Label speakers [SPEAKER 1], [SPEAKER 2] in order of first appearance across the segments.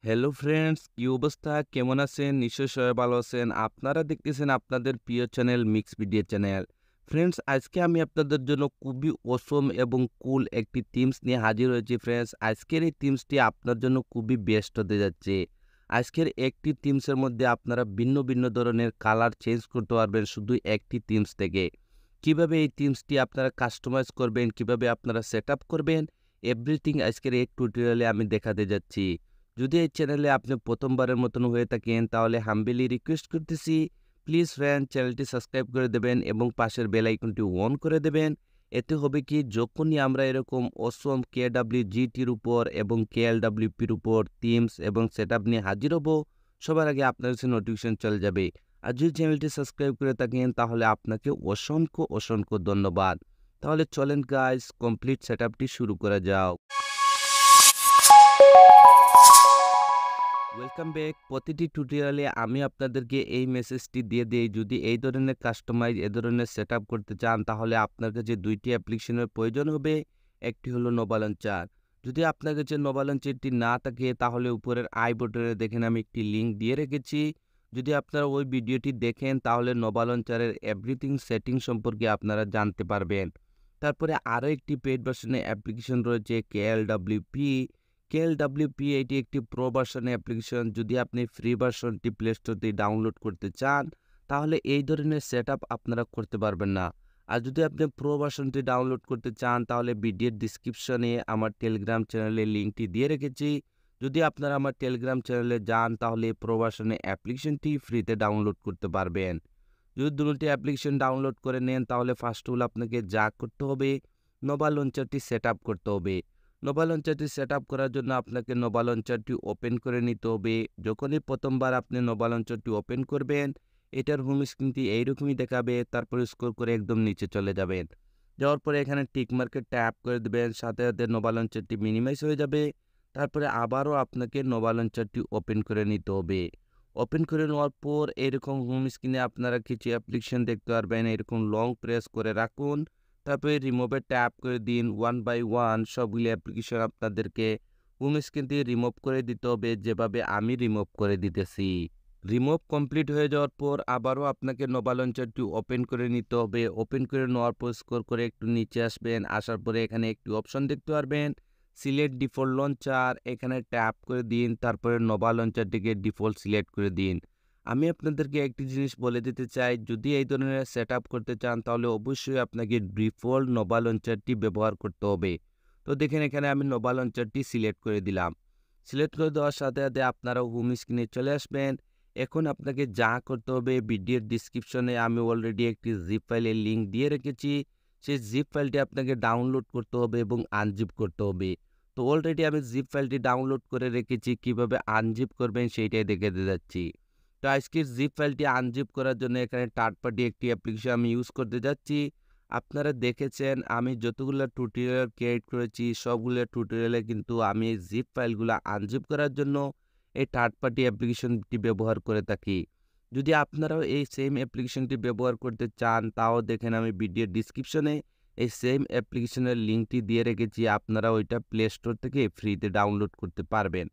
[SPEAKER 1] Hello friends, কি অবস্থা? কেমন আছেন? নিশ্চয়ই সবাই ভালো আছেন। আপনারা দেখতেছেন আপনাদের প্রিয় channel mix video channel. Friends, আজকে আমি আপনাদের জন্য খুবই অসম এবং কুল একটি থিমস নিয়ে হাজির হয়েছি ফ্রেন্ডস। আজকের এই থিমসটি আপনার জন্য খুবই বেস্ট হতে যাচ্ছে। আজকের একটি থিমসের মধ্যে আপনারা ভিন্ন ভিন্ন ধরনের কালার চেঞ্জ করতে পারবেন শুধু একটি থিমস থেকে। কিভাবে এই থিমসটি আপনারা কাস্টমাইজ করবেন, কিভাবে আপনারা সেটআপ করবেন, এভরিথিং আজকের এই টিউটোরিয়ালে আমি দেখাতে যাচ্ছি। যদি এই চ্যানেলে আপনি প্রথমবারের মতন হয়ে থাকেন তাহলে হাম্বেলি রিকোয়েস্ট করতেছি, প্লিজ ফ্রেন্ড চ্যানেলটি সাবস্ক্রাইব করে দেবেন এবং পাশের বেল আইকনটি অন করে দেবেন। এতে হবে কি, যখনই আমরা এরকম অসম KWGTর উপর এবং KLWPর উপর থিমস এবং সেটআপ নিয়ে হাজির হব, সবার আগে আপনার কাছে নোটিফিকেশন চলে যাবে। আর যদি চ্যানেলটি সাবস্ক্রাইব করে থাকেন তাহলে আপনাকে অসংখ্য অসংখ্য ধন্যবাদ। তাহলে চলেন গাইস, কমপ্লিট সেটআপটি শুরু করা যাক। Welcome back. প্রতিটি টিউটোরিয়ালে আমি আপনাদেরকে এই মেসেজটি দিয়ে দেই, যদি এই ধরনের কাস্টমাইজ এ ধরনের সেটআপ করতে চান তাহলে আপনার কাছে দুইটি অ্যাপ্লিকেশনের প্রয়োজন হবে। একটি হলো নোভা লঞ্চার। যদি আপনার কাছে নোভা লঞ্চারটি না থাকে তাহলে উপরের আই বাটনে দেখেন আমি একটি লিঙ্ক দিয়ে রেখেছি। যদি আপনারা ওই ভিডিওটি দেখেন তাহলে নোভা লঞ্চারের এভরিথিং সেটিং সম্পর্কে আপনারা জানতে পারবেন। তারপরে আরও একটি পেইড ভার্সনের অ্যাপ্লিকেশন রয়েছে KLWP। KLWP এটি একটি প্রো ভার্সনের অ্যাপ্লিকেশন। যদি আপনি ফ্রি ভার্সনটি প্লে স্টোর থেকে ডাউনলোড করতে চান তাহলে এই ধরনের সেটআপ আপনারা করতে পারবেন না। আর যদি আপনি প্রো ভার্সনটি ডাউনলোড করতে চান তাহলে ভিডিওর ডিসক্রিপশনে আমার টেলিগ্রাম চ্যানেলের লিঙ্কটি দিয়ে রেখেছি। যদি আপনারা আমার টেলিগ্রাম চ্যানেলে যান তাহলে প্রো ভার্সনের অ্যাপ্লিকেশনটি ফ্রিতে ডাউনলোড করতে পারবেন। যদি দুটি অ্যাপ্লিকেশন ডাউনলোড করে নেন তাহলে ফার্স্ট অফ অল আপনাকে যা করতে হবে, নোভা লঞ্চারটি সেটআপ করতে হবে। নোভা লঞ্চারটি সেটআপ করার জন্য আপনাকে নোভা লঞ্চারটি ওপেন করে নিতে হবে। যখনই প্রথমবার আপনি নোভা লঞ্চারটি ওপেন করবেন, এটার হোম স্ক্রিনটি এইরকমই দেখাবে। তারপর স্ক্রল করে একদম নিচে চলে যাবেন। যাওয়ার পরে এখানে টিক মার্কে ট্যাপ করে দেবেন, সাথে সাথে নোভা লঞ্চারটি মিনিমাইজ হয়ে যাবে। তারপরে আবারও আপনাকে নোভা লঞ্চারটি ওপেন করে নিতে হবে। ওপেন করে নেওয়ার পর এরকম হোম স্ক্রিনে আপনারা কিছু অ্যাপ্লিকেশন দেখতে পারবেন। এরকম লং প্রেস করে রাখুন, তারপরে রিমুভে ট্যাপ করে দিন। ওয়ান বাই ওয়ান সবগুলি অ্যাপ্লিকেশন আপনাদেরকে হোম স্ক্রিন থেকে রিমুভ করে দিতে হবে, যেভাবে আমি রিমুভ করে দিতেছি। রিমুভ কমপ্লিট হয়ে যাওয়ার পর আবারও আপনাকে নোভা লঞ্চারটি ওপেন করে নিতে হবে। ওপেন করে নেওয়ার পর স্ক্রল করে একটু নিচে আসবেন। আসার পরে এখানে একটি অপশন দেখতে পারবেন, সিলেক্ট ডিফল্ট লঞ্চার। এখানে ট্যাপ করে দিন, তারপরে নোভা লঞ্চারটিকে ডিফল্ট সিলেক্ট করে দিন। আমি আপনাদেরকে একটি জিনিস বলে দিতে চাই, যদি এই ধরনের সেটআপ করতে চান তাহলে অবশ্যই আপনাকে ডিফল্ট নোভা লঞ্চারটি ব্যবহার করতে হবে। তো দেখেন এখানে আমি নোভা লঞ্চারটি সিলেক্ট করে দিলাম। সিলেক্ট করে দেওয়ার সাথে সাথে আপনারা হোম স্ক্রিনে চলে আসবেন। এখন আপনাকে যা করতে হবে, ভিডিওর ডিসক্রিপশনে আমি অলরেডি একটি জিপ ফাইলের লিঙ্ক দিয়ে রেখেছি। সেই জিপ ফাইলটি আপনাকে ডাউনলোড করতে হবে এবং আনজিপ করতে হবে। তো অলরেডি আমি জিপ ফাইলটি ডাউনলোড করে রেখেছি, কিভাবে আনজিপ করবেন সেইটাই দেখে যাচ্ছি। তো আজকের জিপ ফাইলটি আনজিপ করার জন্য এখানে থার্ড পার্টি একটি অ্যাপ্লিকেশন আমি ইউজ করতে যাচ্ছি। আপনারা দেখেছেন আমি যতগুলো টিউটোরিয়াল ক্রিয়েট করেছি সবগুলো টিউটোরিয়ালে কিন্তু আমি এই জিপ ফাইলগুলো আনজিপ করার জন্য এই থার্ড পার্টি অ্যাপ্লিকেশনটি ব্যবহার করে থাকি। যদি আপনারাও এই সেম অ্যাপ্লিকেশনটি ব্যবহার করতে চান তাও দেখেন আমি ভিডিওর ডিসক্রিপশনে এই সেম অ্যাপ্লিকেশনের লিঙ্কটি দিয়ে রেখেছি। আপনারা ওইটা প্লে স্টোর থেকে ফ্রিতে ডাউনলোড করতে পারবেন।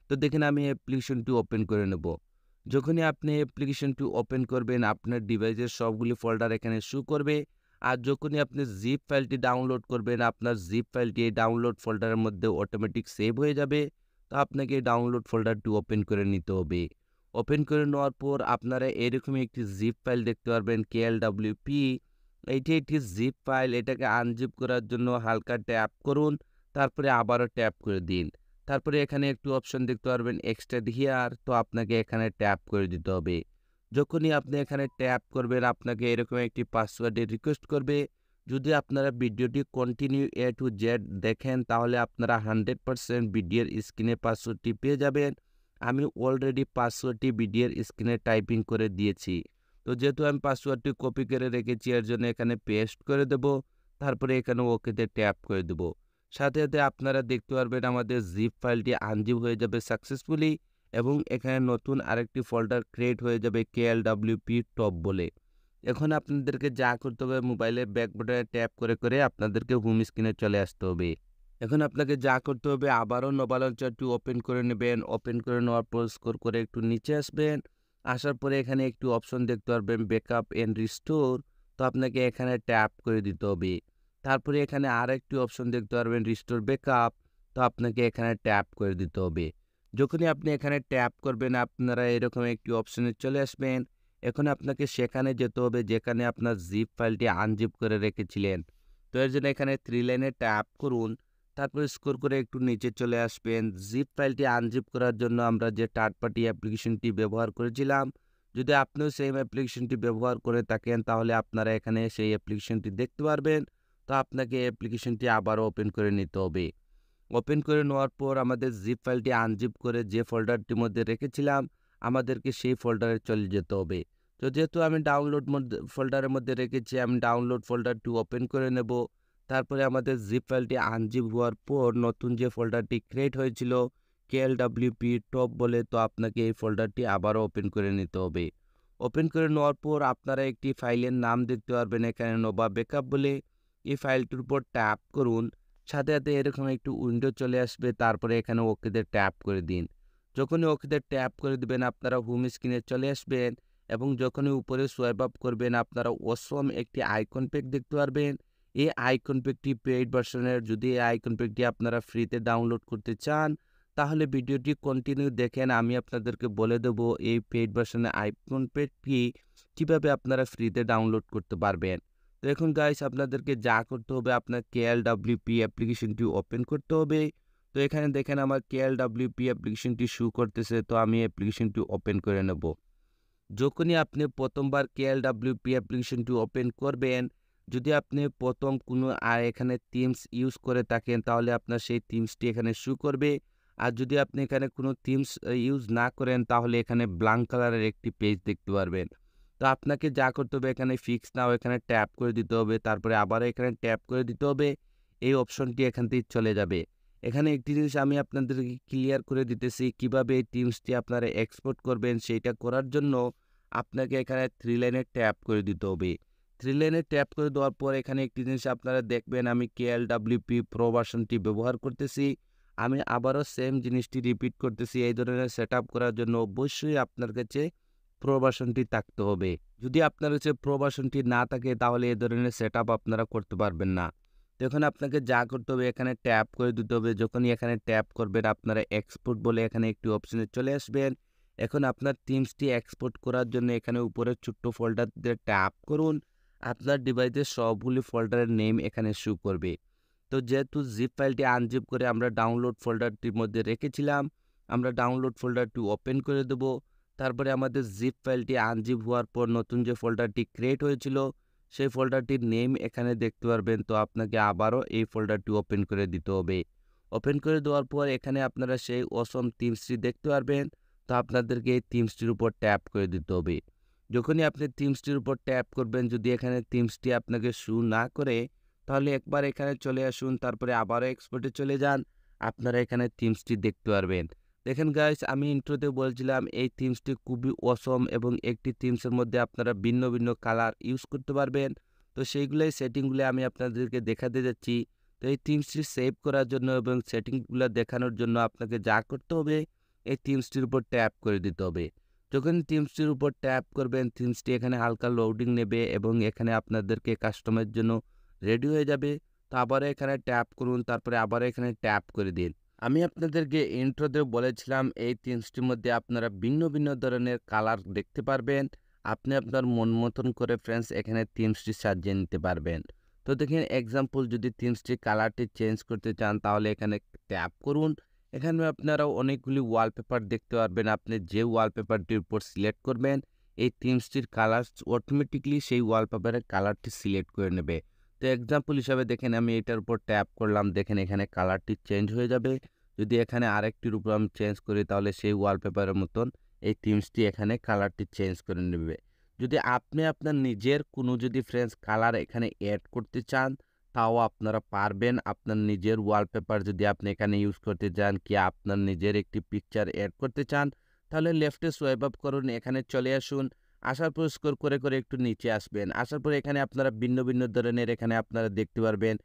[SPEAKER 1] তো দেখেন আমি অ্যাপ্লিকেশনটি ওপেন করে নেব। যখনই আপনি অ্যাপ্লিকেশনটি ওপেন করবেন আপনার ডিভাইসের সবগুলি ফোল্ডার এখানে শো করবে। আর যখনই আপনি জিপ ফাইলটি ডাউনলোড করবেন আপনার জিপ ফাইলটি এই ডাউনলোড ফোল্ডারের মধ্যে অটোমেটিক সেভ হয়ে যাবে। তো আপনাকে এই ডাউনলোড ফোল্ডারটি ওপেন করে নিতে হবে। ওপেন করে নেওয়ার পর আপনারা এরকমই একটি জিপ ফাইল দেখতে পারবেন KLWP। এইটি একটি জিপ ফাইল, এটাকে আনজিপ করার জন্য হালকা ট্যাপ করুন, তারপরে আবারও ট্যাপ করে দিন। তারপরে এখানে একটু অপশন দেখতে পারবেন এক্সট্রাক্ট হিয়ার, তো আপনাকে এখানে ট্যাপ করে দিতে হবে। যখনই আপনি এখানে ট্যাপ করবেন আপনাকে এরকম একটি পাসওয়ার্ডের রিকোয়েস্ট করবে। যদি আপনারা ভিডিওটি কন্টিনিউ টু জেড দেখেন তাহলে আপনারা 100% ভিডিওর স্ক্রিনে পাসওয়ার্ডটি পেয়ে যাবেন। আমি অলরেডি পাসওয়ার্ডটি ভিডিওর স্ক্রিনে টাইপিং করে দিয়েছি। তো যেহেতু আমি পাসওয়ার্ডটি কপি করে রেখেছি এর জন্য এখানে পেস্ট করে দেব, তারপরে এখানে ওকেতে ট্যাপ করে দেব। সাথে সাথে আপনারা দেখতে পারবেন আমাদের জিপ ফাইলটি আনজিপ হয়ে যাবে সাকসেসফুলি এবং এখানে নতুন আরেকটি ফোল্ডার ক্রিয়েট হয়ে যাবে KLWP টপ বলে। এখন আপনাদেরকে যা করতে হবে মোবাইলের ব্যাক বাটনে ট্যাপ করে করে আপনাদেরকে হোম স্ক্রিনে চলে আসতে হবে। এখন আপনাকে যা করতে হবে আবারও নোভা লঞ্চারটি ওপেন করে নেবেন। ওপেন করে নেওয়ার পর স্ক্রল করে একটু নিচে আসবেন। আসার পরে এখানে একটি অপশন দেখতে পারবেন ব্যাকআপ এন্ড রিস্টোর। তো আপনাকে এখানে ট্যাপ করে দিতে হবে। তারপরে এখানে আরেকটি অপশন দেখতে পারবেন রিস্টোর ব্যাকআপ। তো আপনাকে এখানে ট্যাপ করে দিতে হবে। যখনই আপনি এখানে ট্যাপ করবেন আপনারা এরকম একটি অপশনে চলে আসবেন। এখন আপনাকে সেখানে যেতে হবে যেখানে আপনার জিপ ফাইলটি আনজিপ করে রেখেছিলেন। তো এর জন্য এখানে 3 লাইনে ট্যাপ করুন। তারপরে স্ক্রল করে একটু নিচে চলে আসবেন। জিপ ফাইলটি আনজিপ করার জন্য আমরা যে থার্ড পার্টি অ্যাপ্লিকেশনটি ব্যবহার করেছিলাম, যদি আপনিও সেম অ্যাপ্লিকেশনটি ব্যবহার করে থাকেন তাহলে আপনারা এখানে সেই অ্যাপ্লিকেশনটি দেখতে পারবেন। তো আপনাকে অ্যাপ্লিকেশনটি আবারও ওপেন করে নিতে হবে। ওপেন করে নেওয়ার পর আমাদের জিপ ফাইলটি আনজিপ করে যে ফোল্ডারটির মধ্যে রেখেছিলাম, আমাদেরকে সেই ফোল্ডারে চলে যেতে হবে। তো যেহেতু আমি ডাউনলোড ফোল্ডারের মধ্যে রেখেছি, আমি ডাউনলোড ফোল্ডারটি ওপেন করে নেব। তারপরে আমাদের জিপ ফাইলটি আনজিপ হওয়ার পর নতুন যে ফোল্ডারটি ক্রিয়েট হয়েছিল KLWP টপ বলে, তো আপনাকে এই ফোল্ডারটি আবারও ওপেন করে নিতে হবে। ওপেন করে নেওয়ার পর আপনারা একটি ফাইলের নাম দেখতে পারবেন এখানে নোভা ব্যাকআপ বলে। এই ফাইলটির উপর ট্যাপ করুন। সাথে সাথে এরকম একটু উইন্ডো চলে আসবে। তারপরে এখানে ওকেতে ট্যাপ করে দিন। যখনই ওকেতে ট্যাপ করে দিবেন আপনারা হোম স্ক্রিনে চলে আসবেন এবং যখনই উপরে সোয়াইপ আপ করবেন আপনারা অসম একটি আইকন প্যাক দেখতে পারবেন। এই আইকন প্যাকটি পেইড ভার্সনের। যদি এই আইকন প্যাকটি আপনারা ফ্রিতে ডাউনলোড করতে চান তাহলে ভিডিওটি কন্টিনিউ দেখেন। আমি আপনাদেরকে বলে দেব এই পেইড ভার্সনের আইকন প্যাকটি কীভাবে আপনারা ফ্রিতে ডাউনলোড করতে পারবেন। তো এখন গাইস আপনাদেরকে যা করতে হবে আপনার KLWP অ্যাপ্লিকেশনটি ওপেন করতে হবে। তো এখানে দেখেন আমার KLWP অ্যাপ্লিকেশনটি শো করতেছে। তো আমি অ্যাপ্লিকেশনটি ওপেন করে নেব। যখনই আপনি প্রথমবার KLWP অ্যাপ্লিকেশনটি ওপেন করবেন, যদি আপনি প্রথম কোনো এখানে থিমস ইউজ করে থাকেন তাহলে আপনার সেই থিমসটি এখানে শো করবে। আর যদি আপনি এখানে কোনো থিমস ইউজ না করেন তাহলে এখানে ব্ল্যাঙ্ক কালারের একটি পেজ দেখতে পারবেন। তো আপনাকে যা করতে হবে এখানে ফিক্স নাও এখানে ট্যাপ করে দিতে হবে। তারপরে আবারও এখানে ট্যাপ করে দিতে হবে। এই অপশনটি এখান থেকে চলে যাবে। এখানে একটি জিনিস আমি আপনাদেরকে ক্লিয়ার করে দিতেছি কিভাবে এই থিমসটি আপনারা এক্সপোর্ট করবেন। সেইটা করার জন্য আপনাকে এখানে 3 লাইনে ট্যাপ করে দিতে হবে। 3 লাইনে ট্যাপ করে দেওয়ার পর এখানে একটি জিনিস আপনারা দেখবেন আমি KLWP প্রো ভার্সনটি ব্যবহার করতেছি। আমি আবারও সেম জিনিসটি রিপিট করতেছি। এই ধরনের সেটআপ করার জন্য অবশ্যই আপনার কাছে প্রো ভার্সনটি থাকতে হবে। যদি আপনার কাছে প্রো ভার্সনটি না থাকে তাহলে এই ধরনের সেটআপ আপনারা করতে পারবেন না। তো এখন আপনাকে যা করতে হবে এখানে ট্যাপ করে দিতে হবে। যখনই এখানে ট্যাপ করবেন আপনারা এক্সপোর্ট বলে এখানে একটি অপশনে চলে আসবেন। এখন আপনার থিমসটি এক্সপোর্ট করার জন্য এখানে উপরে ছোট্ট ফোল্ডার দিয়ে ট্যাপ করুন। আপনার ডিভাইসের সবগুলি ফোল্ডারের নেম এখানে শো করবে। তো যেহেতু জিপ ফাইলটি আনজিপ করে আমরা ডাউনলোড ফোল্ডারটির মধ্যে রেখেছিলাম, আমরা ডাউনলোড ফোল্ডারটি ওপেন করে দেব। তারপরে আমাদের জিপ ফাইলটি আনজিপ হওয়ার পর নতুন যে ফোল্ডারটি ক্রিয়েট হয়েছিল সেই ফোল্ডারটির নেম এখানে দেখতে পারবেন। তো আপনাকে আবারও এই ফোল্ডারটি ওপেন করে দিতে হবে। ওপেন করে দেওয়ার পর এখানে আপনারা সেই অসম থিমসটি দেখতে পারবেন। তো আপনাদেরকে এই থিমসটির উপর ট্যাপ করে দিতে হবে। যখনই আপনি থিমসটির উপর ট্যাপ করবেন যদি এখানে থিমসটি আপনাকে শো না করে তাহলে একবার এখানে চলে আসুন। তারপরে আবারও এক্সপোর্টে চলে যান। আপনারা এখানে থিমসটি দেখতে পারবেন। দেখেন গাইস আমি ইন্ট্রোতে বলছিলাম এই থিমসটি খুবই অসম এবং একটি থিমসের মধ্যে আপনারা ভিন্ন ভিন্ন কালার ইউজ করতে পারবেন। তো সেইগুলোই সেটিংগুলো আমি আপনাদেরকে দেখাতে যাচ্ছি। তো এই থিমসটি সেভ করার জন্য এবং সেটিংগুলো দেখানোর জন্য আপনাকে যা করতে হবে এই থিমসটির উপর ট্যাপ করে দিতে হবে। যখন থিমসটির উপর ট্যাপ করবেন থিমসটি এখানে হালকা লোডিং নেবে এবং এখানে আপনাদেরকে কাস্টমারের জন্য রেডি হয়ে যাবে। তো আবারও এখানে ট্যাপ করুন। তারপরে আবারও এখানে ট্যাপ করে দিন। আমি আপনাদেরকে ইন্ট্রোতে বলেছিলাম এই থিমসটির মধ্যে আপনারা ভিন্ন ভিন্ন ধরনের কালার দেখতে পারবেন। আপনি আপনার মন মতন করে ফ্রেন্ডস এখানে থিমসটি সাজিয়ে নিতে পারবেন। তো দেখেন এক্সাম্পল যদি থিমসটি কালারটি চেঞ্জ করতে চান তাহলে এখানে ট্যাপ করুন। এখানে আপনারা অনেকগুলি ওয়ালপেপার দেখতে পারবেন। আপনি যে ওয়ালপেপারটির উপর সিলেক্ট করবেন এই থিমসটির কালার অটোমেটিকলি সেই ওয়ালপেপারের কালারটি সিলেক্ট করে নেবে। তো এক্সাম্পল হিসাবে দেখেন আমি এটার উপর ট্যাপ করলাম, দেখেন এখানে কালারটি চেঞ্জ হয়ে যাবে। যদি এখানে আরেকটির উপর আমি চেঞ্জ করি তাহলে সেই ওয়ালপেপারের মতন এই থিমসটি এখানে কালারটি চেঞ্জ করে নেবে। যদি আপনি আপনার নিজের কোনো যদি ফ্রেন্ডস কালার এখানে অ্যাড করতে চান তাও আপনারা পারবেন। আপনার নিজের ওয়ালপেপার যদি আপনি এখানে ইউজ করতে চান কি আপনার নিজের একটি পিকচার অ্যাড করতে চান তাহলে লেফটে সোয়াইপ আপ করুন, এখানে চলে আসুন। আসার পর স্ক্রল করে একটু নিচে আসবেন। আসার পর এখানে আপনারা ভিন্ন ভিন্ন ধরনের এখানে আপনারা দেখতে পারবেন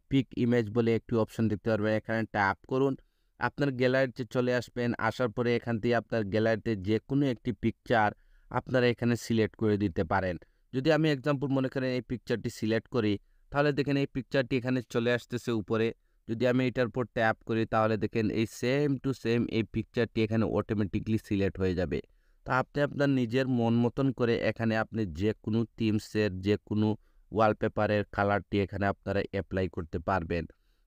[SPEAKER 1] পিক ইমেজ বলে একটি অপশন দেখতে পারবেন। এখানে ট্যাপ করুন। আপনার গ্যালারিতে চলে আসবেন। আসার পরে এখান থেকে আপনার গ্যালারিতে যেকোনো একটি পিকচার আপনারা এখানে সিলেক্ট করে দিতে পারেন। যদি আমি এক্সাম্পল মনে করেন এই পিকচারটি সিলেক্ট করি, তাহলে দেখেন এই পিকচারটি এখানে চলে আসতেছে উপরে। যদি আমি এটার উপর ট্যাপ করি তাহলে দেখেন এই সেম টু সেম এই পিকচারটি এখানে অটোমেটিকলি সিলেক্ট হয়ে যাবে। তো আপনি আপনার নিজের মন মতন করে এখানে আপনি যেকোনো থিমসের যেকোনো ওয়ালপেপারের কালারটি এখানে আপনারা এপ্লাই করতে পারবেন।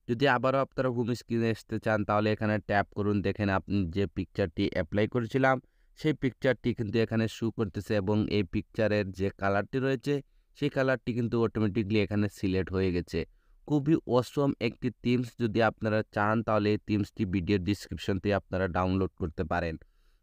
[SPEAKER 1] যদি আবারও আপনারা হোম স্ক্রিনে আসতে চান তাহলে এখানে ট্যাপ করুন। দেখেন আপনি যে পিকচারটি এপ্লাই করেছিলাম সেই পিকচারটি কিন্তু এখানে শো করতেছে এবং এই পিকচারের যে কালারটি রয়েছে সেই কালারটি কিন্তু অটোমেটিকলি এখানে সিলেক্ট হয়ে গেছে। খুবই অসম একটি থিমস যদি আপনারা চান তাহলে এই থিমসটি ভিডিওর ডিসক্রিপশন থেকে আপনারা ডাউনলোড করতে পারেন।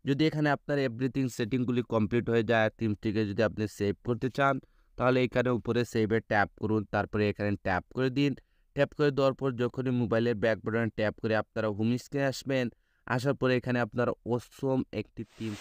[SPEAKER 1] যদি এখানে আপনার এভরিথিং সেটিংগুলি কমপ্লিট হয়ে যায় থিমসটিকে যদি আপনি সেভ করতে চান তাহলে এখানে উপরে সেভে ট্যাপ করুন। তারপরে এখানে ট্যাপ করে দিন। ট্যাপ করে দেওয়ার পর যখনই মোবাইলের ব্যাক বাটনে ট্যাপ করে আপনারা হোম স্ক্রিনে আসবেন। আসার পরে এখানে আপনারা অসম একটি থিম